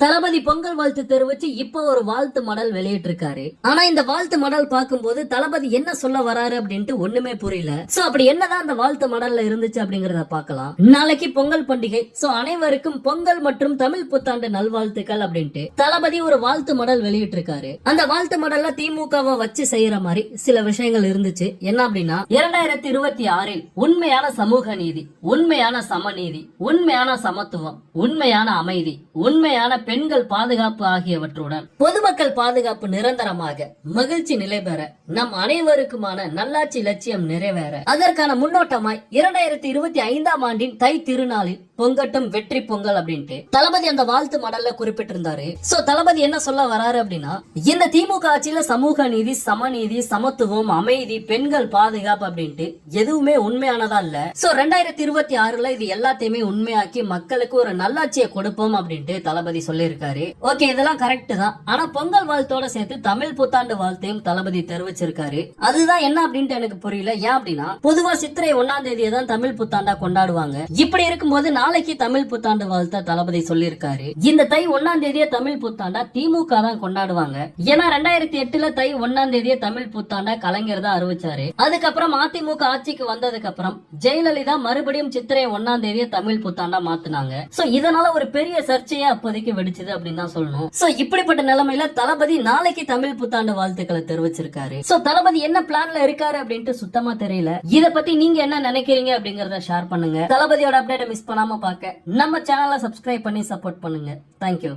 தளபதி பொங்கல் வாழ்த்து தெரிவிச்சு இப்ப ஒரு வாழ்த்து மடல் வெளியிட்டு இருக்காரு. ஆனா இந்த வாழ்த்து மடல் பார்க்கும்போது தளபதி என்ன சொல்ல வராரு அப்படின்ட்டு ஒண்ணுமே புரியல. சோ அப்படி என்னதான் அந்த வாழ்த்து மடல்ல இருந்துச்சு அப்படிங்கறத பார்க்கலாம். நாளைக்கு பொங்கல் பண்டிகை. சோ அனைவருக்கும் பொங்கல் மற்றும் தமிழ் புத்தாண்டு நல்வாழ்த்துக்கள் அப்படின்ட்டு தளபதி ஒரு வாழ்த்து மடல் வெளியிட்டு இருக்காரு. அந்த வாழ்த்து மடல்ல திமுகவை வச்சு செய்யற மாதிரி சில விஷயங்கள் இருந்துச்சு. என்ன அப்படின்னா 2026 உண்மையான சமூக நீதி, உண்மையான சமநீதி, உண்மையான சமத்துவம், உண்மையான அமைதி, உண்மையான பெண்கள் பாதுகாப்பு ஆகியவற்றுடன் பொதுமக்கள் பாதுகாப்பு நிரந்தரமாக மகிழ்ச்சி நிலை பெற நம் அனைவருக்குமான நல்லாட்சி லட்சியம் நிறைவேற அதற்கான முன்னோட்டமாய் 2025 ஆண்டின் தை திருநாளில் பொங்கட்டும் வெற்றி பொங்கல் அப்படின்ட்டு தளபதி அந்த வாழ்த்து மடல்ல குறிப்பிட்டிருந்தாரு. சோ தளபதி என்ன சொல்ல வராரு அப்படின்னா, இந்த திமுக ஆட்சியில சமூக நீதி, சமநீதி, சமத்துவம், அமைதி, பெண்கள் பாதுகாப்பு அப்படின்ட்டு எதுவுமே உண்மையானதா இல்ல. சோ 2026 இது எல்லாத்தையுமே உண்மையாக்கி மக்களுக்கு ஒரு நல்லாட்சியை கொடுப்போம் அப்படின்ட்டு தளபதி சொல்லியிருக்காரு. ஓகே, இதெல்லாம் கரெக்ட் தான். ஆனா பொங்கல் வாழ்த்தோட சேர்த்து தமிழ் புத்தாண்டு வாழ்த்தையும் தளபதி தெரிவிச்சிருக்காரு. அதுதான் என்ன அப்படின்ட்டு எனக்கு புரியல. ஏன் அப்படின்னா பொதுவா சித்திரை 1ஆம் தேதியை தான் தமிழ் புத்தாண்டா கொண்டாடுவாங்க. இப்படி இருக்கும்போது நாளைக்கு தமிழ் புத்தாண்டு வாழ்த்த தளபதி சொல்லியிருக்காரு. இந்த தை 1ஆம் தேதியை தமிழ் புத்தாண்டா திமுக தான் கொண்டாடுவாங்க. ஏன்னா 2008 தை 1ஆம் தேதியை தமிழ் புத்தாண்டா கலைஞர் தான் அறிவிச்சாரு. அதுக்கப்புறம் அதிமுக ஆட்சிக்கு வந்ததுக்கு அப்புறம் ஜெயலலிதா மறுபடியும் சித்திரை 1ஆம் தேதியை தமிழ் புத்தாண்டா மாத்தினாங்க. சோ இதனால ஒரு பெரிய சர்ச்சையே அப்போதைக்கு வெடிச்சது அப்படின்னு தான் சொல்லணும். சோ இப்படிப்பட்ட நிலைமையில தளபதி நாளைக்கு தமிழ் புத்தாண்டு வாழ்த்துக்களை தெரிவிச்சிருக்காரு. சோ தளபதி என்ன பிளான்ல இருக்காரு அப்படின்ட்டு சுத்தமா தெரியல. இத பத்தி நீங்க என்ன நினைக்கிறீங்க அப்படிங்கறத ஷேர் பண்ணுங்க. தளபதியோட அப்டேட் மிஸ் பண்ணாம பார்க்க நம்ம சேனலை சப்ஸ்கிரைப் பண்ணி சப்போர்ட் பண்ணுங்க. தேங்க்யூ.